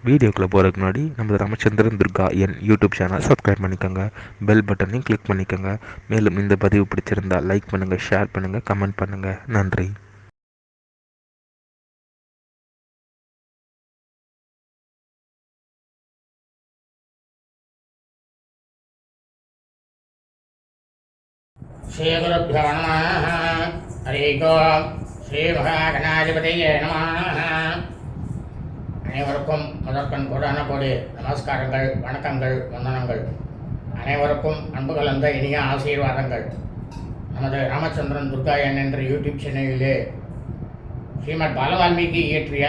வீடியோக்குள்ளே போகிறதுக்கு முன்னாடி நம்ம ராமச்சந்திரன் துர்கா என் யூடியூப் சேனல் சப்ஸ்கிரைப் பண்ணிக்கோங்க, பெல் பட்டனையும் கிளிக் பண்ணிக்கோங்க. மேலும் இந்த பதிவு பிடிச்சிருந்தால் லைக் பண்ணுங்கள், ஷேர் பண்ணுங்கள், கமெண்ட் பண்ணுங்கள். நன்றி. ஸ்ரீகுருப்போ நமः. ஹரி ஓம். ஸ்ரீ மகாகணாதிபதியே நமः. அனைவருக்கும் முதற்கண் கோடான கோடி நமஸ்காரங்கள், வணக்கங்கள், வந்தனங்கள். அனைவருக்கும் அன்பு கலந்த இனிய ஆசீர்வாதங்கள். நமது ராமச்சந்திரன் துர்கா என் என்ற யூடியூப் சேனலிலே ஸ்ரீமத் பாலவால்மீகி இயற்றிய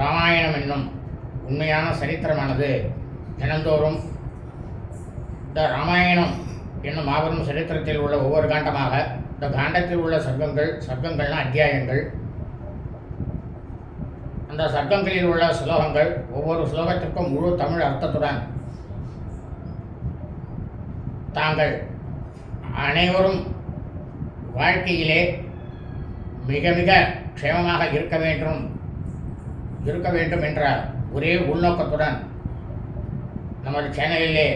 ராமாயணம் என்னும் உண்மையான சரித்திரமானது தினந்தோறும் இந்த ராமாயணம் என்னும் மாபெரும் சரித்திரத்தில் உள்ள ஒவ்வொரு காண்டமாக, இந்த காண்டத்தில் உள்ள சர்க்கங்கள்னா அத்தியாயங்கள், அந்த சர்க்கங்களில் உள்ள ஸ்லோகங்கள், ஒவ்வொரு ஸ்லோகத்திற்கும் முழு தமிழ் அர்த்தத்துடன் தாங்கள் அனைவரும் வாழ்க்கையிலே மிக மிக க்ஷேமமாக இருக்க வேண்டும் என்ற ஒரே உள்நோக்கத்துடன் நமது சேனலிலே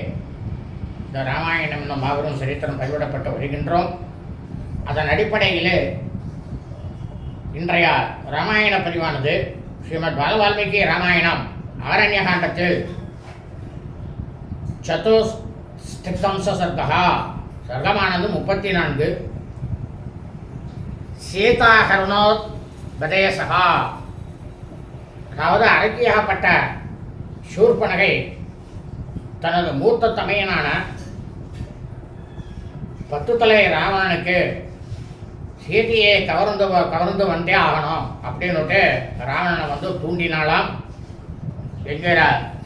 இந்த ராமாயணம் என்னும் மாபெரும் சரித்திரம் பதிவிடப்பட்டு வருகின்றோம். அதன் அடிப்படையில் இன்றைய ராமாயண பதிவானது ஸ்ரீமத் பாலவால்மீகி ராமாயணம் ஆரண்ய காண்டத்தில் சதுஸ்திரிம்ச சர்க்கா, சர்க்கமானது 34. சீதாஹரணோத்பதேசகா, அதாவது அரக்கியாகப்பட்ட சூர்பனகை தனது மூத்த தமையனான 10 தலை ராவணனுக்கு சீதையை கவர்ந்து வந்தே ஆகணும் அப்படின்னுட்டு ராவணனை தூண்டினாலாம் என்கிற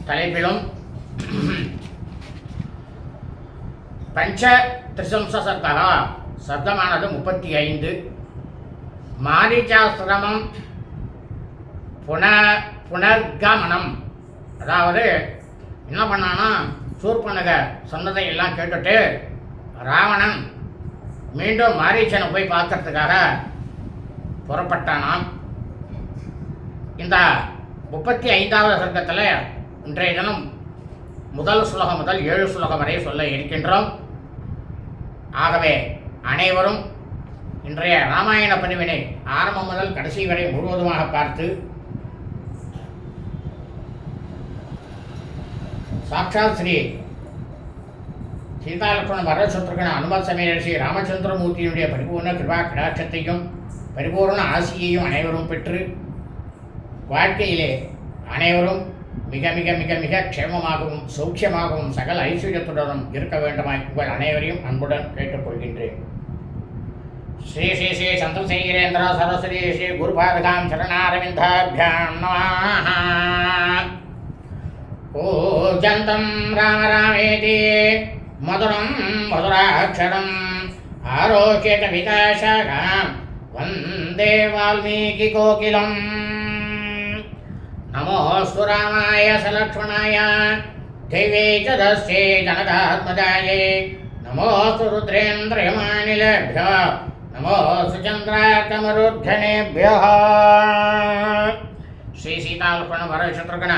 தலைப்பிலும் பஞ்ச திரிசம்ச சர்க்கா, சர்க்கமானது 35. மாரீச்சாசிரமம் புனர்கமனம், அதாவது என்ன பண்ணானா, சூர்பனக சொன்னதை எல்லாம் கேட்டுட்டு ராவணன் மீண்டும் மாரீச்சனை போய் பார்க்கறதுக்காக புறப்பட்டானாம். இந்த 35வது சர்க்கத்தில் இன்றைய தினம் முதல் ஸ்லோகம் முதல் 7 ஸ்லோகம் வரை சொல்ல இருக்கின்றோம். ஆகவே அனைவரும் இன்றைய ராமாயண பதிவினை ஆரம்பம் முதல் கடைசி வரை முழுவதுமாக பார்த்து சாட்சாத் ஸ்ரீ சீதாலட்சுமண வரசத்ருகன அனுமத் சமேத ஸ்ரீ ராமச்சந்திரமூர்த்தியினுடைய பரிபூர்ண கிருபா கடாட்சத்தையும் பரிபூர்ண ஆசியையும் அனைவரும் பெற்று வாழ்க்கையிலே அனைவரும் மிக மிக மிக மிக க்ஷேமமாகவும் சௌக்கியமாகவும் சகல ஐஸ்வர்யத்துடனும் இருக்க வேண்டுமாய் உங்கள் அனைவரையும் அன்புடன் கேட்டுக்கொள்கின்றேன். ஸ்ரீ ஸ்ரீ ஸ்ரீ சந்திரசேகரேந்திர சரஸ்வதி ஸ்ரீ குருபாதகாம் சரணாரவிந்தாபியாம் நமः. பூஜந்தம் ராம ராமேதி மதுரம் மதுராட்சரம் ஆரோக்கியத விகாசகாம் வந்தே வால்மீகி கோகிலம். நமோஸ்து ராமாய சலக்ஷ்மணாய தேவே ச தஸ்யே ஜனகாத்மஜாயே நமோஸ்து ருத்ரேந்திரயமானிலேभ्यो நமோஸ்து சந்திரார்க்கமருத்கணேभ्यः. ஸ்ரீ சீதாலக்ஷ்மண வரசத்ருகன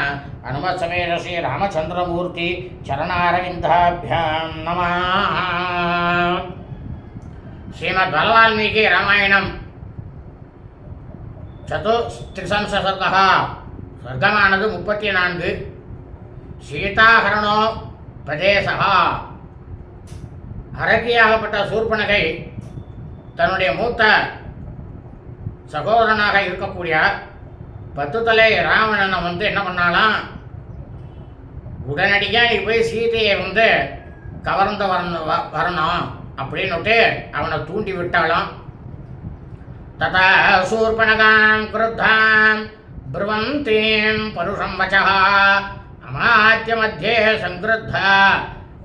அனுமத் சமேத ஸ்ரீ ராமச்சந்திரமூர்த்தி சரணாரவிந்தாபியாம் நமः. ஸ்ரீமத் பாலவால்மீகி ராமாயணம் சதுஸ்திரிம்ச சர்க்கா, சர்க்கமானது 34. சீதாஹரணோபதேசகா, அரக்கியாகப்பட்ட சூர்பனகை தன்னுடைய மூத்த சகோதரனாக இருக்கக்கூடிய 10 தலை ராவணனை என்ன பண்ணாலாம், உடனடியாக நீ போய் சீதையை கவர்ந்து வரணும் அப்படின்னுட்டு அவனை தூண்டி விட்டாலாம். ததா சூர்பனகாம் க்ருத்தாம் ப்ருவந்தீம் பருஷம் வசः அமாத்ய மத்தியே சங்கிருத்த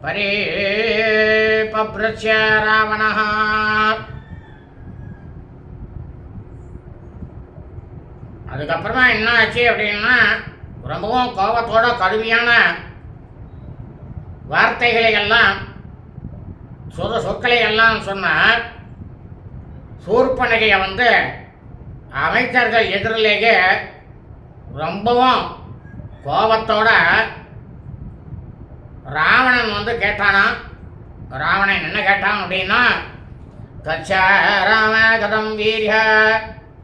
பரீபப்ருச்ய ராவணः. அதுக்கப்புறமா என்ன ஆச்சு அப்படின்னா, ரொம்பவும் கோபத்தோட கடுமையான வார்த்தைகளை எல்லாம் சொற்களை எல்லாம் சொன்னார். சூர்பனகையை அமைச்சர்கள் எதிரிலேயே ரொம்பவும் கோபத்தோட ராவணன் வந்து கேட்டானா. ராவணன் என்ன கேட்டான் அப்படின்னா, தச்ச ராம கதம் வீரிய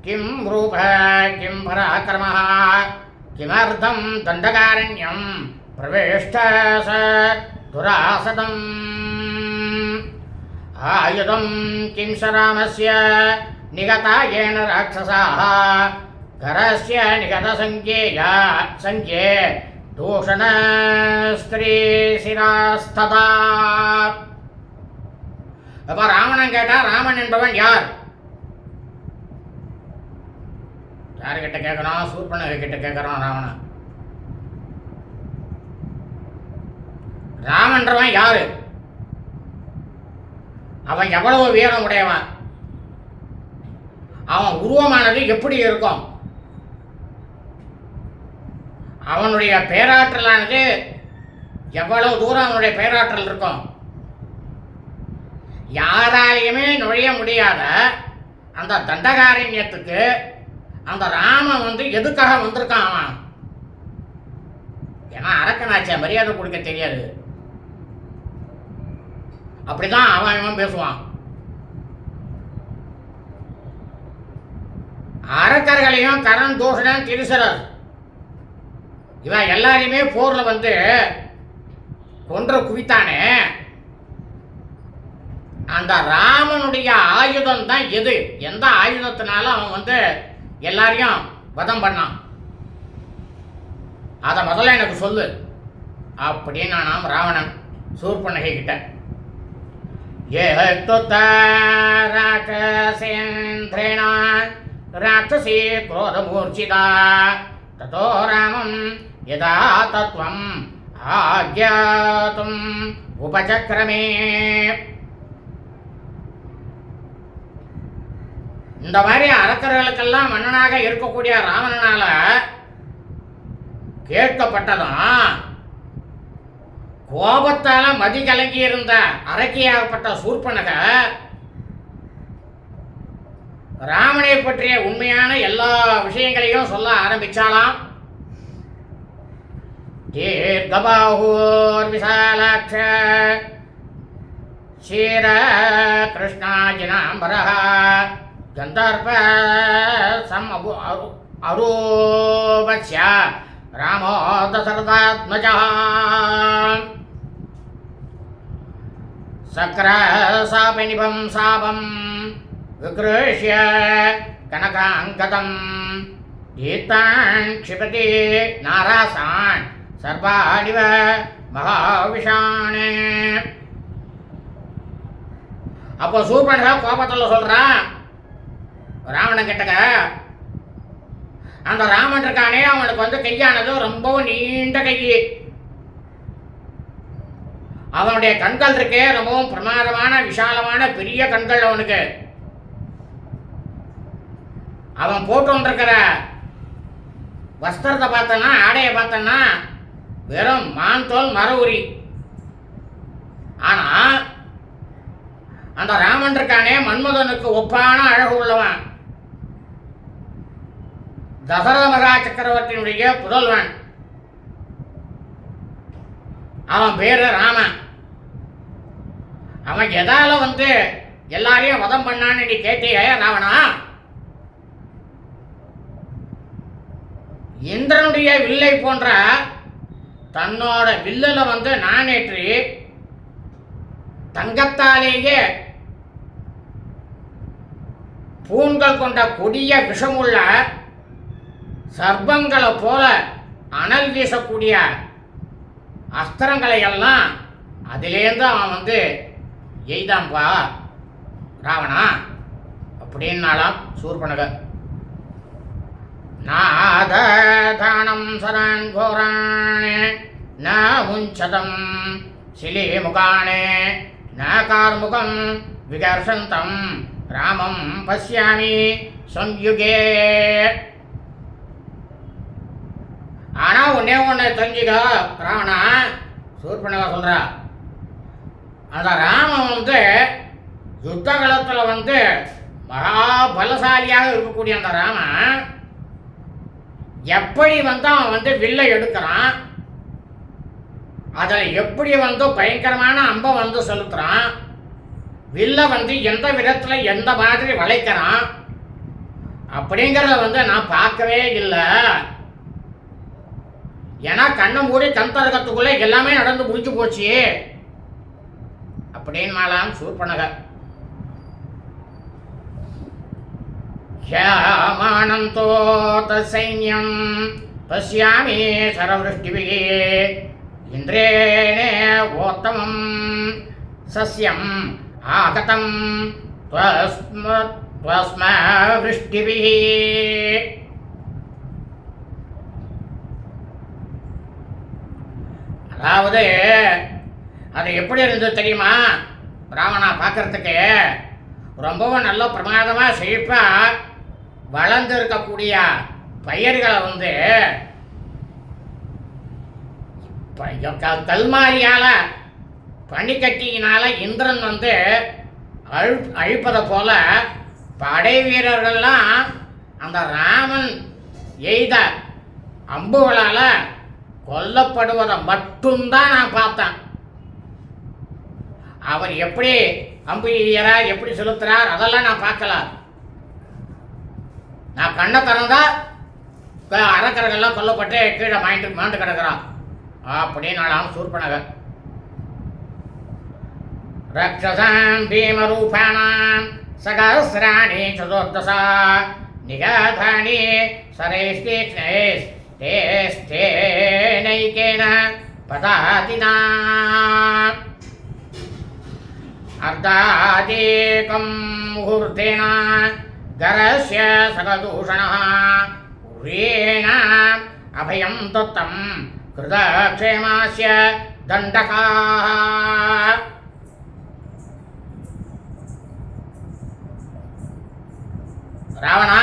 கிம் ரூப கிம் பராக்கிரம கிமர்த்தம் தண்டகாரண்யம் பிரவேஷ்ட ச துராசதம் ஆயுதம் கிம் ச ராமஸ்ய நிகதாயேன ராட்சசாः கரஸ்ய நிகத சங்கே தூஷண ஸ்திரீ சிராஸ்ததா. அப்ப ராவணன் கேட்டா, ராமன் என்பவன் யார்? யாருக்கிட்ட கேட்கறான்? சூர்பனகை கிட்ட கேட்கறான் ராவணன். ராமன்றவன் யாரு? அவன் எவ்வளவு வீரம் உடையவன்? அவன் உருவமானது எப்படி இருக்கும்? அவனுடைய பேராற்றலானது எவ்வளவு தூரம் அவனுடைய பேராற்றல் இருக்கும்? யாராலையுமே நுழைய முடியாத அந்த தண்டகாரண்யத்துக்கு அந்த ராமன் வந்து எதுக்காக வந்திருக்கான்? அவன் ஏன்னா அரக்கனாச்ச மரியாதை கொடுக்க தெரியாது, அப்படிதான் அவன் பேசுவான். அரக்கர்களையும் கரண், தூஷணன், திரிசரர் இவன் எல்லாரையுமே போர்ல வந்து கொன்று குவித்தானே. அந்த ராமனுடைய ஆயுதம் தான் எது? எந்த ஆயுதத்தினால அவன் வந்து எல்லாரையும் வதம் பண்ணான்? அதை முதல்ல எனக்கு சொல்லு அப்படின்னு நாம் ராவணன் சூர்பனகை கிட்ட. ராட்சசேந்திரேண ராட்சசி குரோதமூர்ச்சிதா ததோ ராமம் யதா தத்வம் ஆக்யாதும் உபசக்ரமே. இந்த மாதிரி அரக்கர்களுக்கெல்லாம் மன்னனாக இருக்கக்கூடிய ராவணனால கேட்கப்பட்டதும் கோபத்தால மதி கலங்கி இருந்த அரக்கியாகப்பட்ட சூர்பனகை ராமனை பற்றிய உண்மையான எல்லா விஷயங்களையும் சொல்ல ஆரம்பிச்சாலாம். தீர்க்கபாஹூர் விசாலாட்ச ஷீர கிருஷ்ணாஜினாம்பரஹ கந்தர்ப சம் அரூபஸ்ய ராமோ தசரதாத்மஜः சக்ரசாபிநிபம் சாபம் விக்ருஷ்ய கனகாங்கதம் தீர்த்தான் க்ஷிபதி நாராசான் சர்வாணிவ மகாவிஷானே. அப்போ சூர்பனகா கோபத்தில் சொல்றான் ராவணன் கிட்டக்க, அந்த ராமன் இருக்கானே அவனுக்கு வந்து கையானது ரொம்பவும் நீண்ட கை. அவனுடைய கண்கள் இருக்கே ரொம்பவும் பிரமாதமான விசாலமான பெரிய கண்கள் அவனுக்கு. அவன் போட்டுருக்கிற வஸ்திரத்தை பார்த்தனா, ஆடையை பார்த்தனா வெறும் மான் தோல் மர உரி. ஆனா அந்த ராமன் இருக்கானே மன்மதனுக்கு ஒப்பான அழகு உள்ளவன். தசரத மகா சக்கரவர்த்தியினுடைய புதல்வன். அவன் பேரு ராமன். அவன் எதால வந்து எல்லாரையும் வதம் பண்ணான்னு நீ கேட்டியே ராவணா? இந்திரனுடைய வில்லை போன்ற தன்னோட வில்லுல வந்து நானேற்றி தங்கத்தாலேயே பூண்கள் கொண்ட கொடிய விஷமுள்ள சர்ப்பங்களை போல அனல் வீசக்கூடிய அஸ்திரங்களை எல்லாம் அதிலேருந்து அவன் வந்து எய்தான்பா ராவணா அப்படின்னாலாம் சூர்பனகை. நாதானம் சரான் கோரானே ந முஞ்சதம் சிலி முகானே ந கார்முகம் விகர்ஷந்தம் ராமம் பசியாமி சம்யுகே. ஆனா ஒன்னே ஒன்று தெரிஞ்சுக்க ராவணா, சூர்பனகை சொல்றா, அந்த ராமன் வந்து யுத்த காலத்தில் வந்து மகா பலசாலியாக இருக்கக்கூடிய அந்த ராமன் எப்படி அவன் வில்லை எடுக்கிறான், அதில் எப்படி பயங்கரமான அம்பை செலுத்துறான், வில்லை எந்த விதத்தில் எந்த மாதிரி வளைக்கிறான் அப்படிங்கிறத நான் பார்க்கவே இல்லை. ஏன்னா கண்ணை மூடி கண் தரகத்துக்குள்ளே எல்லாமே நடந்து முடிச்சு போச்சு அப்படின்னாலாம் சூர்பனக. ह्यामानन्तो तत्सैन्यं पश्यामि शरवृष्टिभिः इन्द्रेणोत्तमं सस्यम् आगतं त्वस्मवृष्टिभिः. அதாவது அது எப்படி இருந்தது தெரியுமா ராவணா? பார்க்கறதுக்கு ரொம்பவும் நல்ல பிரமாதமாக செழிப்பாக வளர்ந்து இருக்கக்கூடிய பயிர்களை கல்மாரியால் பனிக்கட்டியினால் இந்திரன் அழிப்பதை போல படை வீரர்கள்லாம் அந்த ராமன் எய்த அம்புகளால் கொல்லப்படுவதை மட்டும்தான் நான் பார்த்தேன். அவர் எப்படி அம்பு எய்கிறார், எப்படி செலுத்துறார், அதெல்லாம் நான் பார்க்கல. நான் கண்ணை திறந்தா அரக்கர்கள்லாம் கொல்லப்பட்டு கீழே மாண்டு கிடக்கிறான் அப்படின்னு சூர்பனக. ரக்ஷசாம் பீமரூபாணாம் சகஸ்ராணி சதுர்தசா நிகாதானி சரைஸ்தீக்ஷ்ணைஸ்தேஸ்தேனைகேன பதாதினா அர்த்தாதேகம் முகூர்த்தேன கரஸ்ய சகதூஷணः உரேண அபயம் தத்தம் கிருதக்ஷேமாஸ்ய தண்டகாः. ராவணா,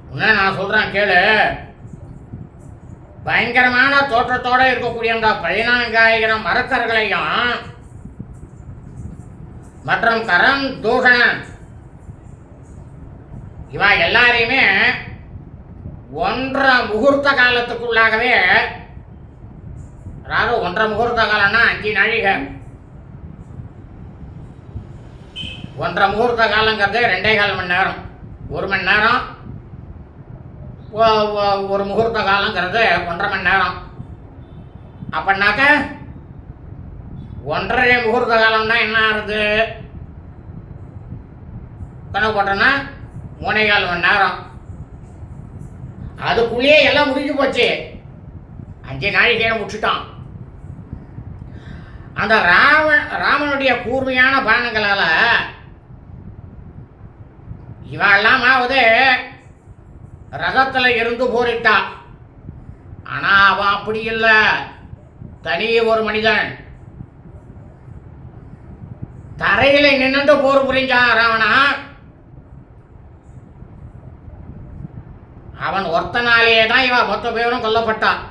உன்ன நான் சொல்றேன் கேளு. பயங்கரமான தோற்றத்தோட இருக்கக்கூடிய அந்த 14,000 மரக்கர்களையும் மற்றும் கரம் தூஷணன் இவா எல்லாரையுமே 1.5 முகூர்த்த காலத்துக்குள்ளாகவே, அதாவது 1.5 முகூர்த்த காலம்னா 5 நாழிகை, 1.5 முகூர்த்த காலங்கிறது 2.25 மணி நேரம், 1 மணி நேரம். ஒரு முகூர்த்த காலங்கிறது 1.5 மணி நேரம். அப்படின்னாக்க 1.5 முகூர்த்த காலம்னா என்ன ஆகுது? கணக்கு போட்டோன்னா 3.25 மணி நேரம். அதுக்குள்ளேயே எல்லாம் முடிஞ்சு போச்சு. 5 நாழிகையை முடிச்சுட்டான். அந்த ராமனுடைய கூர்மையான பானங்களால் இவெல்லாம் ரதத்தில் இருந்து போரிட்டா. ஆனால் அவன் அப்படி இல்லை, தனி ஒரு மனிதன் தரையில் நின்று போர் புரிஞ்சான் ராவணா. அவன் ஒருத்தனாலேயே தான் இவன் மொத்த பேரும் கொல்லப்பட்டான்.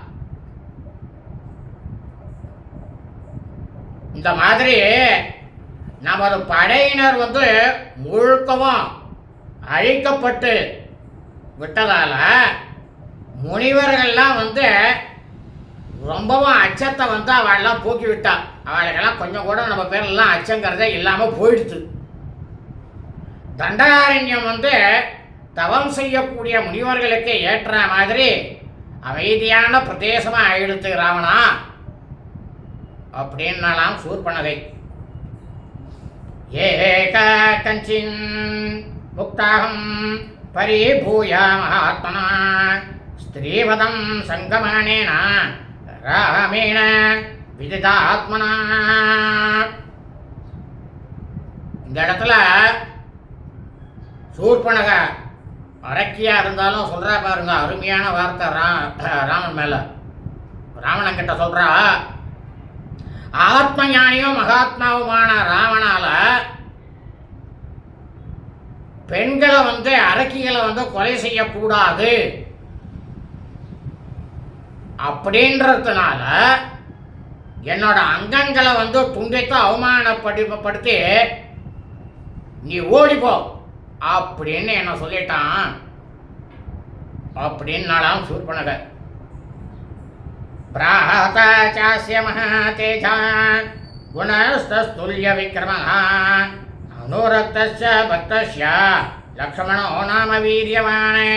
இந்த மாதிரி நமது படையினர் முழுக்கவும் அழிக்கப்பட்டு விட்டதால முனிவர்கள்லாம் ரொம்பவும் அச்சத்தை அவளெல்லாம் போக்கி விட்டான். அவளுக்கெல்லாம் கொஞ்சம் கூட நம்ம பேரெல்லாம் அச்சங்கிறதே இல்லாமல் போயிடுச்சு. தண்டகாரண்யம் தவம் செய்யக்கூடிய முனிவர்களுக்கு ஏற்ற மாதிரி அமைதியான பிரதேசமாக ஆயிடுத்து ராவணா அப்படின்னாலாம் சூர்பனகை. ஏக கஞ்சின் முக்தாகம் பரிபூய மகாத்மனா ஸ்திரீவதம் சங்கமானேன ராமேண விதிதாத்மனா. இந்த இடத்துல சூர்பனக அரக்கியா இருந்தாலும் சொல்றா பாருங்க, அருமையான வார்த்தை ராமன் மேல. ராவணன் கிட்ட சொல்றா, ஆத்ம ஞானியும் மகாத்மாவுமான ராவணால பெண்களை அரக்கிகளை கொலை செய்யக்கூடாது அப்படின்றதுனால என்னோட அங்கங்களை துண்டித்து அவமானப்படுத்தி நீ ஓடிப்போ அப்படின்னு என்ன சொல்லிட்டான். அப்படின்னாலாம் சூர்பனக. பிராஹதா சாஸ்ய மகாதேஜா குணஸ்தஸ்துல்ய விக்ரமः அனுரக்தஸ்ய பக்தஸ்ய லக்ஷ்மணோ நாம வீரியவானே.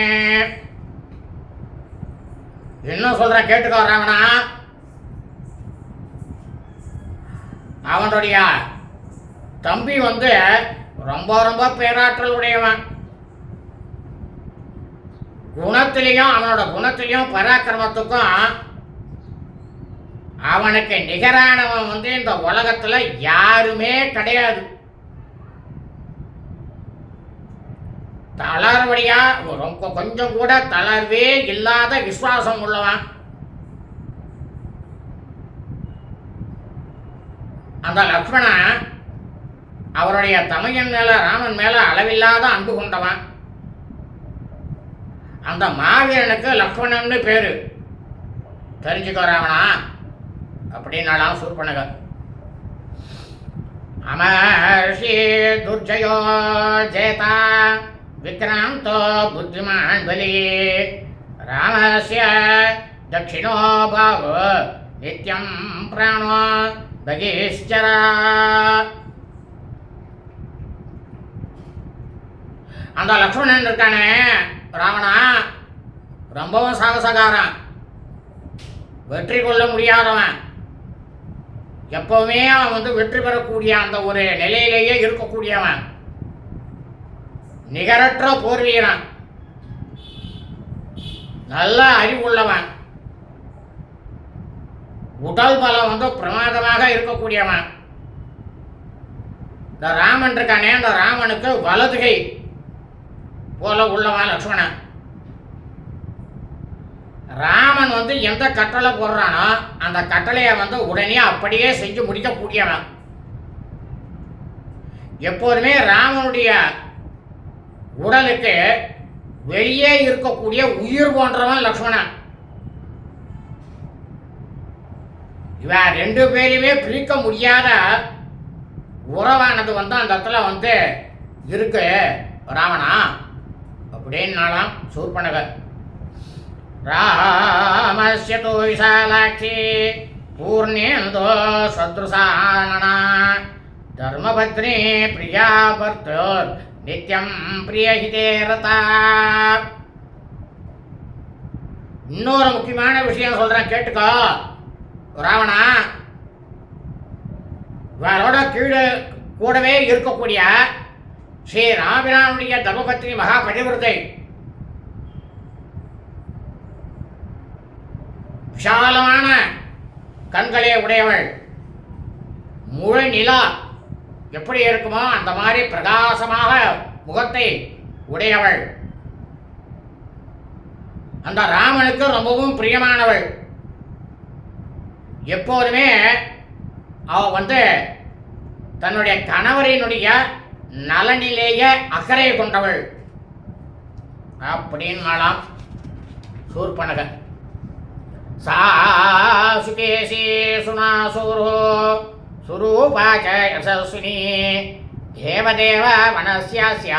இன்னும் சொல்ற கேட்டுக்கோ ராவணா. அவனுடைய தம்பி ரொம்ப ரொம்ப பேராற்றல் உடையவன். குணத்திலையும் அவனோட குணத்திலையும் பராக்கிரமத்துக்கும் அவனுக்கு நிகரானவன் இந்த உலகத்துல யாருமே கிடையாது. தளர்வடியா ரொம்ப கொஞ்சம் கூட தளர்வே இல்லாத விசுவாசம் உள்ளவன். அந்த லக்ஷ்மணன் அவருடைய தமையன் மேல ராமன் மேல அளவில்லாத அன்பு கொண்டவன். அந்த மாவீரனுக்கு லக்ஷ்மணன்னு பேரு. தெரிஞ்சுக்கோ ராவணா அப்படின்னாலாம் சூர்பனக. அமர்ஷி துர்ஜயோ ஜேதா விக்ராந்தோ புத்திமான் பலி ராமஸ்ய தட்சிணோ பாவோ நித்யம் பிராணோ பகீஷ்சரா. அந்த லக்ஷ்மணன் இருக்கானே ராவணா, ரொம்பவும் சாகசகாரன், வெற்றி கொள்ள முடியாதவன். எப்பவுமே அவன் வெற்றி பெறக்கூடிய அந்த ஒரு நிலையிலேயே இருக்கக்கூடியவன். நிகரற்ற போர் வீரன், நல்ல அறிவுள்ளவன், உடல் பலம் பிரமாதமாக இருக்கக்கூடியவன். இந்த ராமன் இருக்கானே, அந்த ராமனுக்கு வலதுகை போல உள்ளவன் லக்ஷ்மணன். ராமன் எந்த கட்டளை போடுறானோ அந்த கட்டளையை உடனே அப்படியே செஞ்சு முடிக்கக்கூடியவன். எப்போதுமே ராமனுடைய உடலுக்கு வெளியே இருக்கக்கூடிய உயிர் போன்றவன் லக்ஷ்மணன். இவன் ரெண்டு பேரையுமே பிரிக்க முடியாத உறவானது அந்த இடத்துல இருக்கு ராவணா அப்படின்னாலாம் சூர்பனக. ராமஸ்ய தோ விசாலாட்சி பூர்ணேந்தோ சத்ருசானனா தர்மபத்னி பிரியா பர்த்தோர் நித்யம் பிரியஹிதே ரதா. இன்னொரு முக்கியமான விஷயம் சொல்றேன் கேட்டுக்கோ ராவணா. இவரோட கீழே கூடவே இருக்கக்கூடிய ஸ்ரீ ராமபிரானுடைய தர்மபத்னி மகா பதிவிரதை, விஷாலமான கண்களே உடையவள், முழு நிலா எப்படி இருக்குமோ அந்த மாதிரி பிரகாசமாக முகத்தை உடையவள். அந்த ராமனுக்கு ரொம்பவும் பிரியமானவள். எப்போதுமே அவ தன்னுடைய கணவரினுடைய நலனிலேயே அக்கறை கொண்டவள் அப்படின்னாலாம் சூர்பனக. சுகேசி சுனாசூரோ சுரூபாச்ச யசஸ்வினி தேவதேவ வனஸ்யாஸ்ய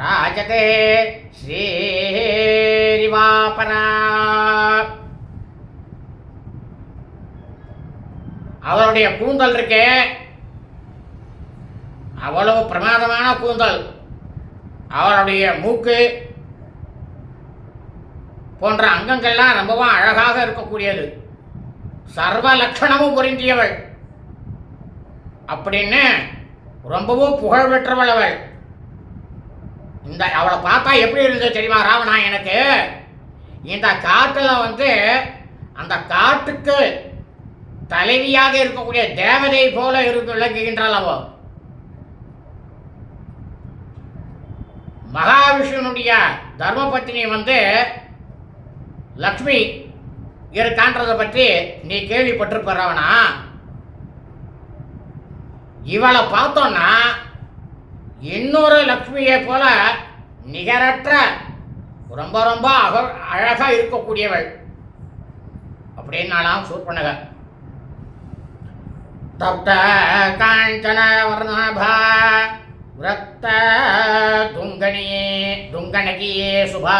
ராஜதே ஸ்ரீரிவாபரா. அவருடைய கூந்தல் இருக்கே அவ்வளவு பிரமாதமான கூந்தல். அவருடைய மூக்கு போன்ற அங்கங்கள்லாம் ரொம்பவும் அழகாக இருக்கக்கூடியது. சர்வ லட்சணமும் பொருந்தியவள் அப்படின்னு ரொம்பவும் புகழ் பெற்றவள் அவள். இந்த அவளை பார்த்தா எப்படி இருந்தது தெரியுமா ராவணா? எனக்கு இந்த காட்டுல அந்த காட்டுக்கு தலைவியாக இருக்கக்கூடிய தேவதை போல இருந்து விளங்குகின்றாள் அவ. மகாவிஷ்ணுனுடைய தர்மபத்னி லக்ஷ்மி இருக்கான்றதை பற்றி நீ கேள்விப்பட்டிருப்ப ராவணா. இவளை பார்த்தோன்னா இன்னொரு லக்ஷ்மியை போல நிகரற்ற ரொம்ப ரொம்ப அழகா இருக்கக்கூடியவள் அப்படின்னாலாம் சூர்பனக. தப்த காஞ்சன வர்ணாபா விரக்த துங்கனியே சுபா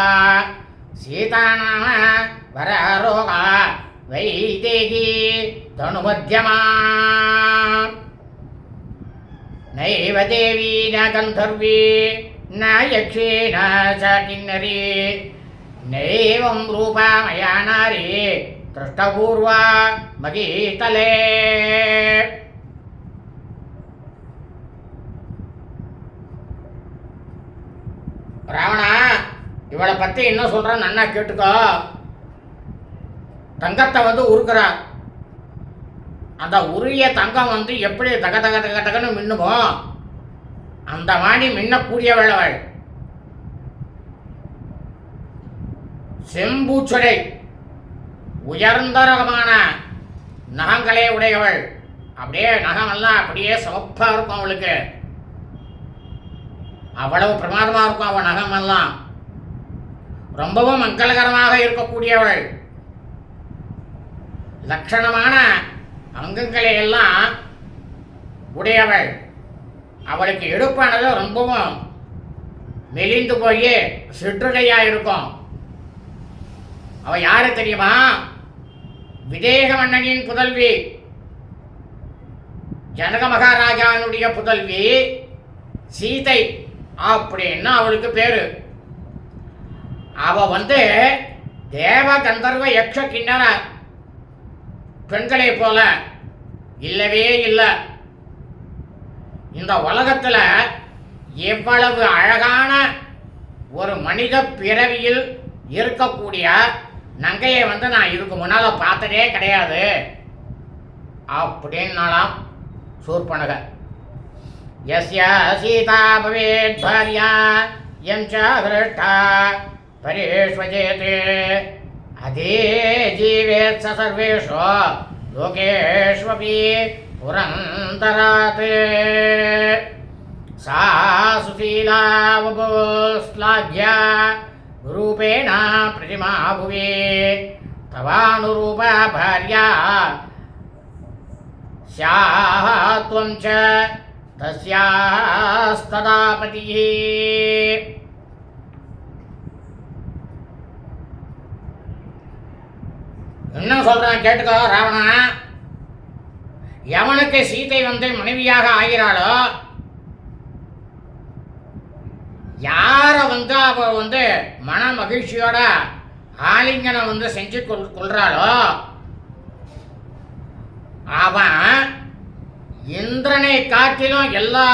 சீதாநாம வராரோகா வைதேகி தனுமத்தியமா நைவ தேவி ந கந்தர்வி ந யக்ஷி ந ச கின்னரி நைவம் ரூபா மயா நாரி திருஷ்டபூர்வா மகீதலே. ராவணா, இவளை பற்றி என்ன சொல்கிறான்னு நன்னா கேட்டுக்கோ. தங்கத்தை உருக்குறா. அந்த உரிய தங்கம் எப்படி தக தக தக தகன்னு மின்னுமோ அந்த மாதிரி மின்னக்கூடியவள் அவள். செம்பூச்சுடை உயர்ந்த ரகமான நகங்களே உடையவள். அப்படியே நகமெல்லாம் அப்படியே சிவப்பாக இருக்கும் அவளுக்கு. அவ்வளவு பிரமாதமாக இருக்கும் அவள் நகமெல்லாம். ரொம்பவும் மங்களகரமாக இருக்கக்கூடியவள். லட்சணமான அங்கங்களை எல்லாம் உடையவள். அவளுக்கு எடுப்பானது ரொம்பவும் மெலிந்து போய் சிற்றுடையாக இருக்கும். அவள் யாரு தெரியுமா? விதேக மன்னனின் புதல்வி, ஜனக மகாராஜானுடைய புதல்வி சீதை அப்படின்னு அவளுக்கு பேரு. அவ தேவ கந்தர்வ யக்ஷ கிண்ணற பெண்களை போல இல்லவே இல்லை. இந்த உலகத்துல எவ்வளவு அழகான ஒரு மனித பிறவியில் இருக்கக்கூடிய நங்கையை நான் இதுக்கு முன்னால பார்த்ததே கிடையாது அப்படின்னாலாம் சூர்பனக. யஸ்ய சீதா பவேத் பாரியா யம் ச ஹிருஷ்டா பரேஷ்வஜேதே அதே ஜீவேத் ச சர்வேஷு லோகேஷ்வபி புரந்தராத் சா சுசீலா வபுஸ்லாக்யா ரூபேண பிரதிமா புவே தவானுரூபா பாரியா ஸ்யாஹ த்வம் ச தஸ்யாஸ்ததா பதியே. என்ன சொல்றான் கேட்டுக்கோ ராவணா. எவனுக்கு சீதை மனைவியாக ஆகிறாளோ, யார அவ மன மகிழ்ச்சியோட ஆலிங்கனை செஞ்சு கொள்றாளோ அவன் இந்திரனை காட்டிலும் எல்லா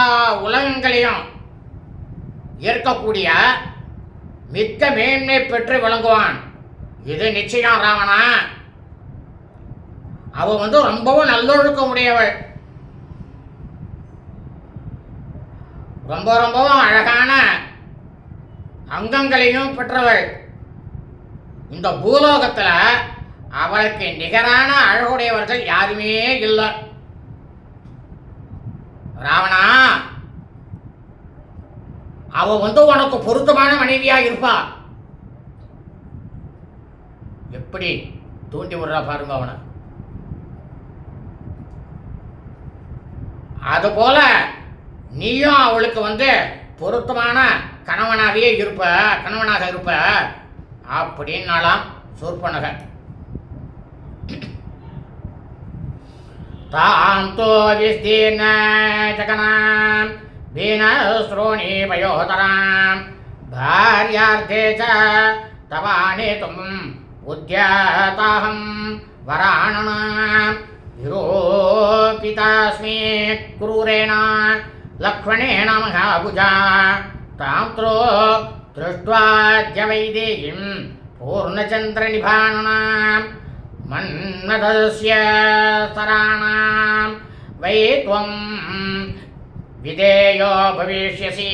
உலகங்களையும் இருக்கக்கூடிய மிக்க மேன்மை பெற்று விளங்குவான். இது நிச்சயம் ராவணா. அவ ரொம்பவும் நல்லொழுக்கம் உடையவள். ரொம்பவும் அழகான அங்கங்களையும் பெற்றவள். இந்த பூலோகத்துல அவளுக்கு நிகரான அழகுடையவர்கள் யாருமே இல்லை. ராவணா, அவ உனக்கு பொருத்தமான மனைவியா இருப்பா. எப்படி தூண்டி விடுறா பாருங்க அவனை. அதுபோல நீயும் அவளுக்கு பொருத்தமான கணவனாக இருப்ப அப்படின்னாலாம் சூர்பனக. தாம் தோ விஸ்தீர்ண ஜகனாம் வீணஸ்ரோணி பயோதராம் பாரியார்த்தே ச தவானேதும் உத்யதாஹம் வராணனாம் விரோபிதாஸ்மி க்ரூரேண லக்ஷ்மணேன மகாபுஜா தாம் த்ரோ திருஷ்ட்வாத்ய வைதேகிம் பூர்ணச்சந்திரநிபாணனாம் மன்மதஸ்ய சராணாம் வை த்வம் விதேயோ பவிஷ்யசி.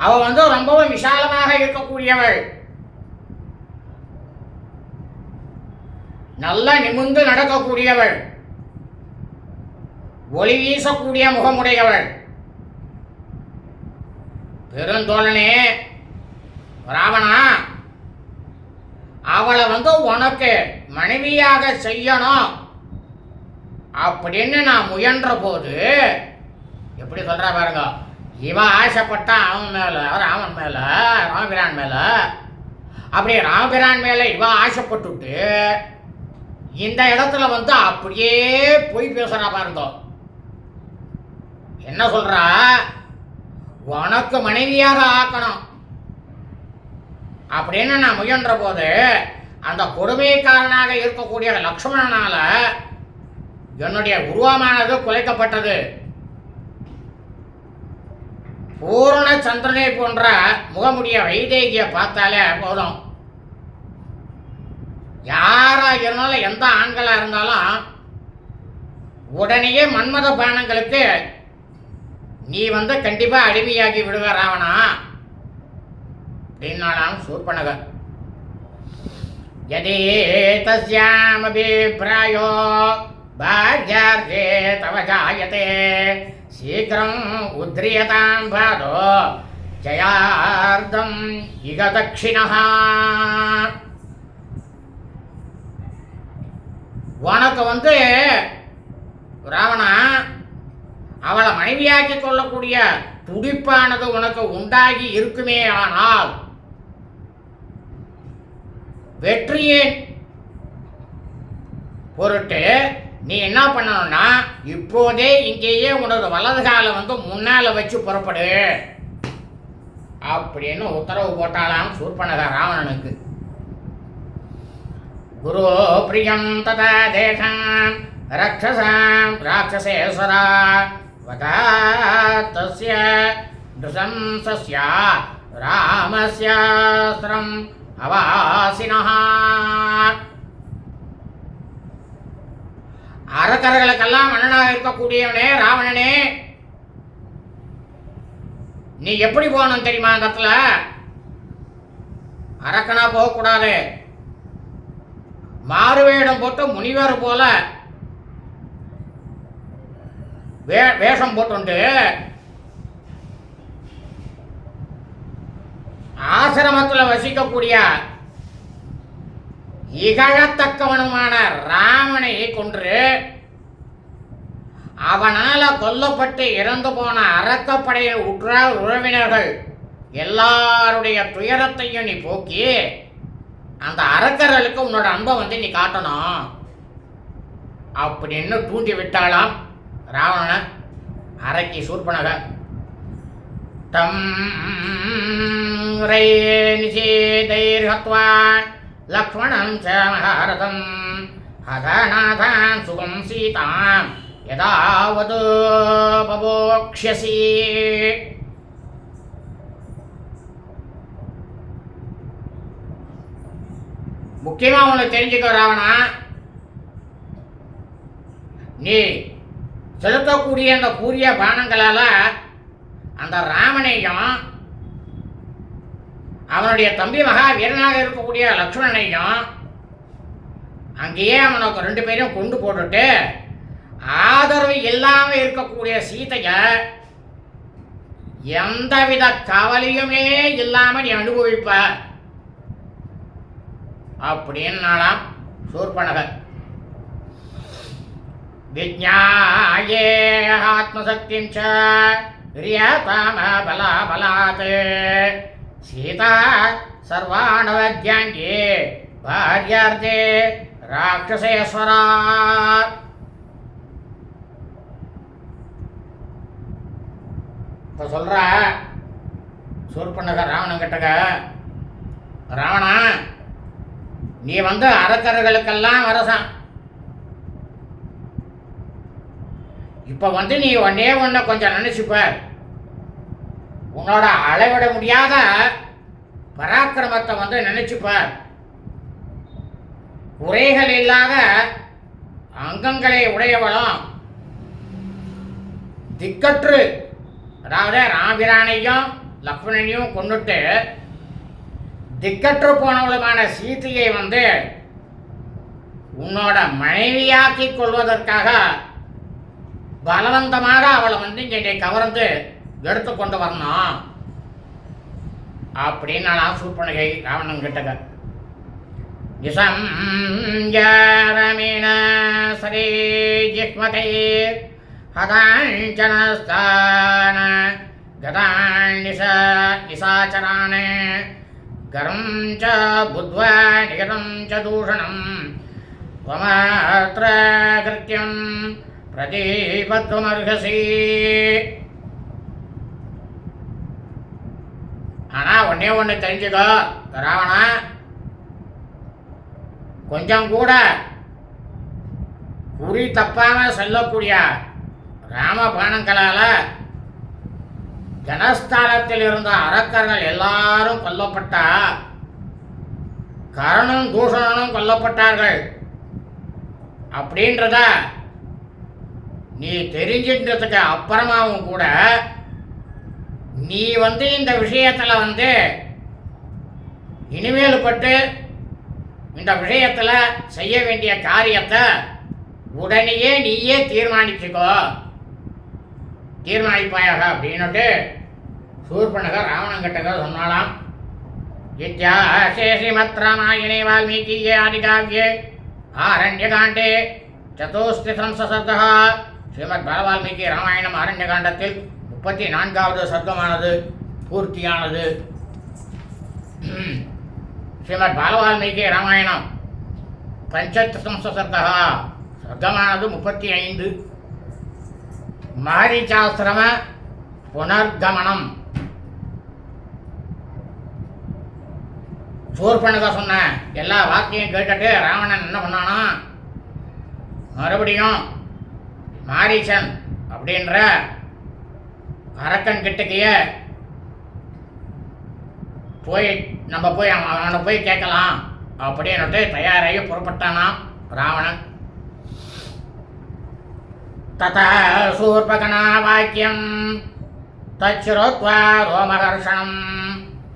அவ ரொம்பவும் விசாலமாக இருக்கக்கூடியவள். நல்லா நிமிர்ந்து நடக்கக்கூடியவள். ஒளி வீசக்கூடிய முகமுடையவள். பெருந்தோழனே ராவணா, அவளை உனக்கு மனைவியாக செய்யணும் அப்படின்னு நான் முயன்ற போது எப்படி சொல்ற பாருங்க. இவன் ஆசைப்பட்டான் அவன் மேலே, ராமன் மேலே, ராமபிரான் மேலே. அப்படியே ராமபிரான் மேலே இவன் ஆசைப்பட்டுட்டு இந்த இடத்துல வந்து அப்படியே போய் பேசுகிறா பாருங்க. என்ன சொல்கிறா, உனக்கு மனைவியாக ஆக்கணும் அப்படின்னு நான் முயன்ற போது அந்த கொடுமைக்காரனாக இருக்கக்கூடிய லக்ஷ்மணனால என்னுடைய உருவமானது குலைக்கப்பட்டது. பூரண சந்திரனை போன்ற முகமுடிய வைதேகியை பார்த்தாலே போதும், யாராக இருந்தாலும் எந்த ஆண்களாக இருந்தாலும் உடனேயே மன்மத பானங்களுக்கு நீ வந்து கண்டிப்பாக அடிமையாகி விடுவ ராவணா அப்படின்னாலாம் சூர்பனகர். யதே தஸ்யாமபிப்ராயோ பாக்யார்த்தே தவ ஜாயதே சீக்கிரம் உத்ரியதாம் பாதோ ஜயார்த்தம் இக தட்சிணः. உனக்கு வந்து ராவணா அவளை மனைவியாக்கி கொள்ளக்கூடிய துடிப்பானது உனக்கு உண்டாகி இருக்குமே, ஆனால் வெற்றியின் பொருட்டு நீ என்ன பண்ணணும்னா இப்போதே இங்கேயே உனது வலது காலை வந்து முன்னால வச்சு புறப்படு அப்படின்னு உத்தரவு போட்டாலாம் சூர்பனக ராவணனுக்கு. குரு பிரியம் ததா தேசாம் ரக்ஷசாம் ராட்சசேஸ்வரா வதாத்தஸ்ய நృశம்சஸ்ய ராமஸ்யாஸ்திரம் அவாசினஹ. அரக்கர்களுக்கெல்லாம் மன்னனாக இருக்கக்கூடியவனே ராவணனே, நீ எப்படி போகணும் தெரியுமா? அந்த இடத்துல அரக்கனா போகக்கூடாது, மாறுவேடம் போட்டு முனிவர் போல வேஷம் போட்டு ஆசிரமத்தில் வசிக்கக்கூடிய இகழத்தக்கவனுமான ராமனை கொன்று அவனால கொல்லப்பட்டு இறந்து போன அரக்கப்படையின் உற்றார் உறவினர்கள் எல்லாருடைய துயரத்தையும் நீ போக்கி அந்த அரக்கர்களுக்கு உன்னோட அன்பை வந்து நீ காட்டணும் அப்படின்னு தூண்டி விட்டாளாம் ராவணன் அரக்கி சூர்பனக. தம் ரே நிஷேதைர்ஹத்வா லக்ஷ்மணம் ச மகாரதம் ஹதநாதான் சுகம் சீதாம் யதாவது பவோக்ஷ்யசி. முக்கியமாக உனக்கு தெரிஞ்சுக்க ராவணா, நீ செலுத்தக்கூடிய அந்த கூரிய பானங்களால் அந்த ராமனையும் அவனுடைய தம்பி மகா வீரனாக இருக்கக்கூடிய லக்ஷ்மணனையும் அங்கேயே அவனுக்கு 2 பேரையும் கொண்டு போட்டுட்டு ஆதரவு இல்லாமல் இருக்கக்கூடிய சீதைய எந்தவித கவலையுமே இல்லாமல் நீ அனுபவிப்ப அப்படின்னாலாம் சூர்பனகர். விஜ்ஞாயே ஆத்மசக்திம் ச ரியதாம பலாபலாத் சீதா சர்வாணவத்யாங்கே பாரியார்த்தே ராட்சசேஸ்வரா. இப்போ சொல்ற சூர்பனகர் ராவணன் கிட்டக, ராவணா நீ வந்து அரக்கர்களுக்கெல்லாம் அரசன், இப்போ வந்து நீ ஒன்னே ஒன்றை கொஞ்சம் நினைச்சுப்ப, உன்னோட அளவிட முடியாத பராக்கிரமத்தை வந்து நினைச்சுப்ப, குறைகள் இல்லாத அங்கங்களை உடையவளும் திக்கற்று, அதாவது ராமபிரானையும் லக்ஷ்மணனையும் கொண்டுட்டு திக்கற்று போனவளுமான சீதையை வந்து உன்னோட மனைவியாக்கி கொள்வதற்காக பலவந்தமாக அவளை வந்து இங்கே கவர்ந்து எடுத்துக்கொண்டு வரணும் அப்படின்னு நான் சூர்பனகை ராவணன் கிட்டக. நிசம்யாரமேண சரே ஜிக்மதே ஹதாஞ்சனஸ்தான கதான் நிசாச்சரான் கரம் ச புத்வா நிகதம் ச தூஷணம் त्वमत्र कृत्यं பிரதீபத்துமர்ஹசி. ஆனா ஒன்னே ஒன்று தெரிஞ்சுக்கோ ராவணா, கொஞ்சம் கூட குறி தப்பாம செல்லக்கூடிய ராமபாணங்களால ஜனஸ்தானத்தில் இருந்த அரக்கர்கள் எல்லாரும் கொல்லப்பட்டா, கர்ணனும் தூஷணனும் கொல்லப்பட்டார்கள். அப்படின்றத நீ தெரிஞ்சுன்றதுக்கு அப்புறமாவும் கூட நீ இந்த விஷயத்தில் இனிமேல் பட்டு இந்த விஷயத்தில் செய்ய வேண்டிய காரியத்தை உடனேயே நீயே தீர்மானிப்பாயாக அப்படின்னுட்டு சூர்பனக ராவணங்கிட்ட சொன்னாலாம். ஸ்ரீமத் ராமாயணே வால்மீகியே ஆதிகாவ்யே ஆரண்யகாண்டே சதுஸ்திதம் சர்க்கः. ஸ்ரீமத் பாலவால்மீகி ராமாயணம் ஆரண்யகாண்டத்தில் 34வது சர்க்கமானது பூர்த்தியானது. ஸ்ரீமத் பாலவால்மீகி ராமாயணம் பஞ்சத்ரிதம் சர்க்கः சர்க்கமானது 35. மாரீச்சாஸ்திரம புனர்கமனம். சூர்பனக சொன்ன எல்லா வாக்கியம் கேட்டுட்டு ராவணன் என்ன பண்ணானா, மறுபடியும் மாரீச்சன் அப்படின்ற அரக்கன் கிட்டக்கையே நம்ம போய் அவனை போய் கேட்கலாம் அப்படின்னுட்டு தயாராகி புறப்பட்டானாம் ராவணன். ததா சூர்பகனா வாக்கியம் தச்சுரோத்வா ரோமஹர்ஷணம்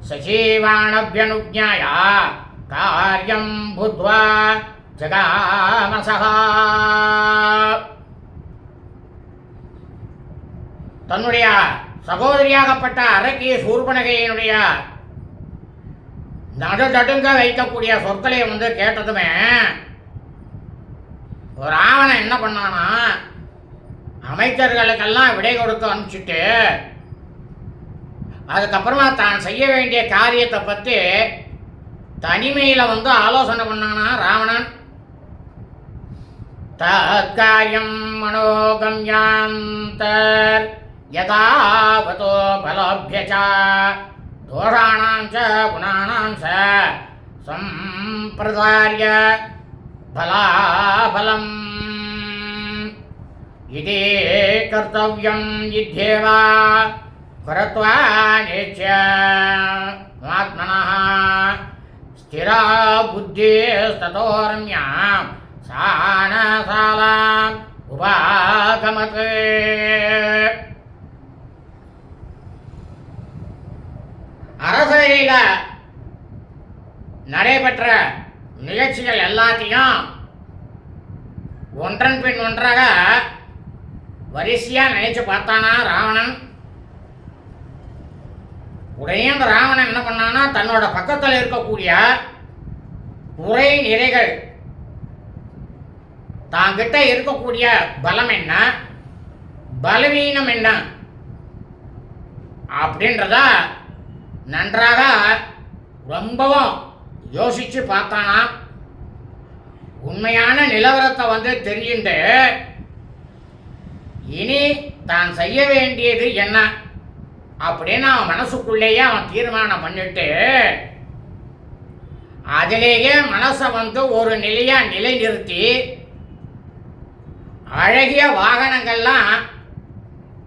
சஜீவானபியனுஜ்ஞாய காரியம் புத்வா ஜகாமசஹ. தன்னுடைய சகோதரியாகப்பட்ட அரக்கி சூர்பனகையினுடைய நடுநடுங்க வைக்கக்கூடிய சொற்களை கேட்டதுமே ராவணன் என்ன பண்ணானா, அமைச்சர்களுக்கெல்லாம் விடை கொடுத்து அனுப்பிச்சுட்டு அதுக்கப்புறமா தான் செய்ய வேண்டிய காரியத்தை பற்றி தனிமையில் ஆலோசனை பண்ணானா ராவணன். தற்காரியம் மனோகம்யாந்தர் யதாவதோ பலோபியச தோஷாணாம் ச குணாணாம் ச சம்பிரதாரிய பலாபலம் இதே கர்த்தவ்யம் யுத்தேவா கரத்வா நேச்ய ஆத்மனः ஸ்திரா புத்திஸ்ததோ ரம்யாம் சானசாலாம் உபாகமத். அரசவையில் நடைபெற்ற நிகழ்ச்சிகள் எல்லாத்தையும் ஒன்றன் பின் ஒன்றாக வரிசையாக நினைச்சு பார்த்தானா ராவணன். உடனே அந்த ராவணன் என்ன பண்ணானா, தன்னோட பக்கத்தில் இருக்கக்கூடிய குறை நிறைகள், தாங்கிட்ட இருக்கக்கூடிய பலம் என்ன, பலவீனம் என்ன அப்படின்றத நன்றாக ரொம்பவும் யோசிச்சு பார்த்தானா. உண்மையான நிலவரத்தை தெரிஞ்சுட்டு இனி தான் செய்ய வேண்டியது என்ன அப்படின்னு அவன் மனசுக்குள்ளேயே அவன் தீர்மானம் பண்ணிட்டு அதிலேயே மனசை ஒரு நிலையாக நிலைநிறுத்தி அழகிய வாகனங்கள்லாம்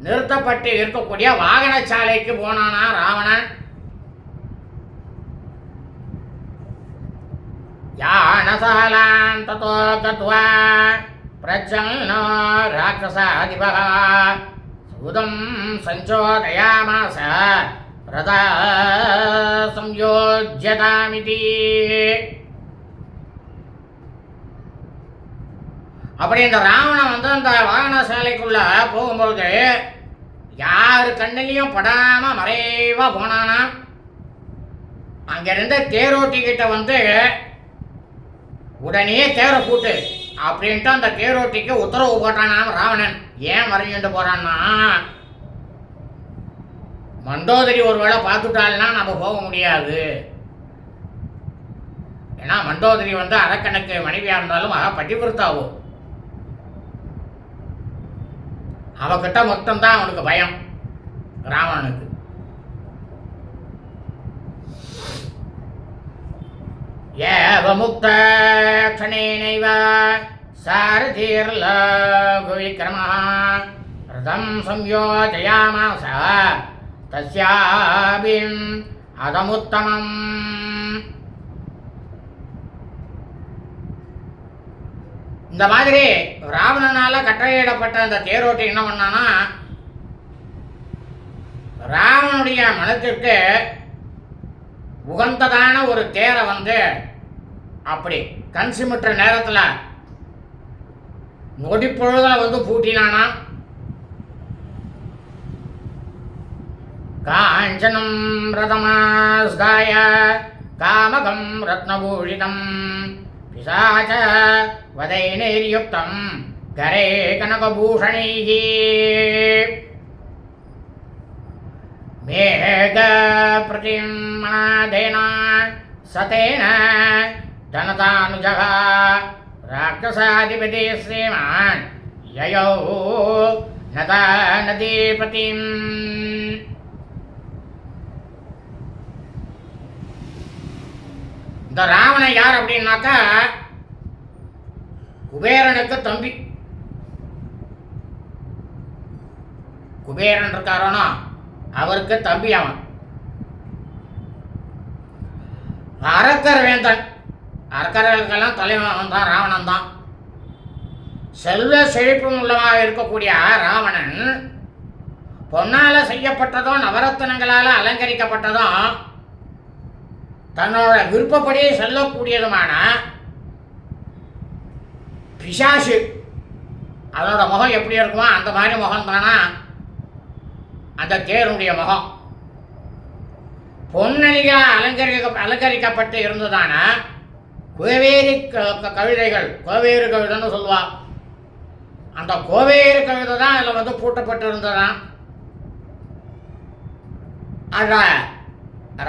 நிறுத்தப்பட்டு இருக்கக்கூடிய வாகன சாலைக்கு போனானா ராவணன். யானசாலான் ததோ கத்வா பிரச்சன்னோ ராட்சசாதிபः சூதம் சஞ்சோதயாமாச ரதா சம்யோஜ்யதாமிதி. அப்படி இந்த ராவணன் அந்த வாகன சாலைக்குள்ள போகும்போது யாரு கண்ணிலையும் படாம மறைவா போனானா. அங்கிருந்த தேரோட்டிக்கிட்ட உடனே தேரை கூட்டு அப்படின்ட்டு அந்த தேரோட்டிக்கு உத்தரவு போட்டானா ராவணன். ஏன் மறைஞ்சிட்டு போறான்னா, மண்டோதரி ஒரு வேளை பார்த்துட்டாள்னா நம்ம போக முடியாது. ஏன்னா மண்டோதரி வந்து அரக்கனுக்கு மனைவியாக இருந்தாலும் மகா பதிவிரதாவும். அவகிட்ட மட்டும்தான் அவனுக்கு பயம் ராவணனுக்கு. ஏவமுக்த க்ஷணேனைவ சாரதீர்லகு விக்ரமः ரதம் சம்யோஜயாமாஸ தஸ்யாபிம் அதமுத்தமம். இந்த மாதிரி ராவணனால கட்டளையிடப்பட்ட அந்த தேரோட்டி என்ன பண்ணானா, ராவனுடைய மனத்திற்கு உகந்ததான ஒரு தேரை வந்து அப்படி கண் சிமிட்டுற நேரத்தில் நொடிப்பொழுதில் வந்து பூட்டினானா. காஞ்சனம் ரதமாஸ்காய காமகம் ரத்னபூஷிதம் பிசாச வதைநைர்யுக்தம் கரே கனகபூஷணைஹி மேக பிரதிமனாதேன சதேன தனதானுஜः ராட்சசாதிபதி ஸ்ரீமான் யயோ நதா நதீபதிம். இந்த ராவணன் யார் அப்படின்னாக்கா குபேரனுக்கு தம்பி. குபேரன் இருக்காரோனா அவருக்கு தம்பி அவன். அரக்கர் வேந்தன், அரக்கர்களுக்கெல்லாம் தலைவன் தான் ராவணன் தான். செல்வ செழிப்பும் உள்ளமாக இருக்கக்கூடிய ராவணன் பொன்னால செய்யப்பட்டதும் நவரத்தனங்களால் அலங்கரிக்கப்பட்டதும் தன்னோட விருப்பப்படியே செல்லக்கூடியதுமான பிசாசு. அதனோட முகம் எப்படி இருக்குமோ அந்த மாதிரி முகம் தானா அந்த தேருடைய முகம். பொன்னணிகளால் அலங்கரிக்கப்பட்டு இருந்ததான கோவேரி கவிதைகள், கோவேறு கவிதைன்னு சொல்லுவா. அந்த கோவேறு கவிதை தான் அதில் வந்து பூட்டப்பட்டு இருந்ததான். அந்த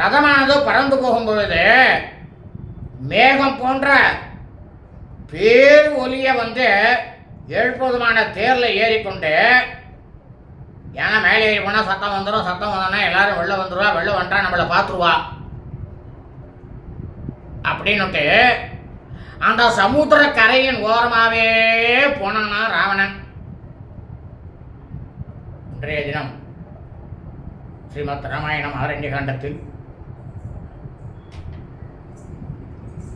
ரதமானது பறந்து போகும்பொழுது மேகம் போன்ற பேர் ஒலியை வந்து எழுப்பதுமான தேரில் ஏறிக்கொண்டு, ஏன்னா மேலே ஏறி போனால் சத்தம் வந்துடும், சத்தம் வந்தோன்னா எல்லாரும் வெளில வந்துடுவா, வெளில வந்துட்டா நம்மளை பார்த்துருவா அப்படின்னுட்டு அந்த சமுத்திர கரையின் ஓரமாகவே போனானா ராவணன். இன்றைய தினம் ஸ்ரீமத் ராமாயணம் ஆரண்ய காண்டத்தில்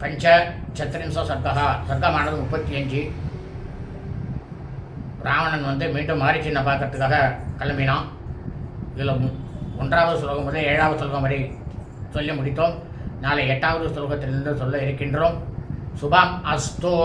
பஞ்சசத்ரிம்ச சர்க்கமானது 35. ராவணன் வந்து மீண்டும் மாரிச்சின்ன பார்க்கறதுக்காக கிளம்பினான். இதில் 1வது ஸ்லோகம் முதல் 7வது ஸ்லோகம் வரை சொல்லி முடித்தோம். நாளை 8வது ஸ்லோகத்திலிருந்து சொல்ல இருக்கின்றோம். சுபம் அஸ்தோ.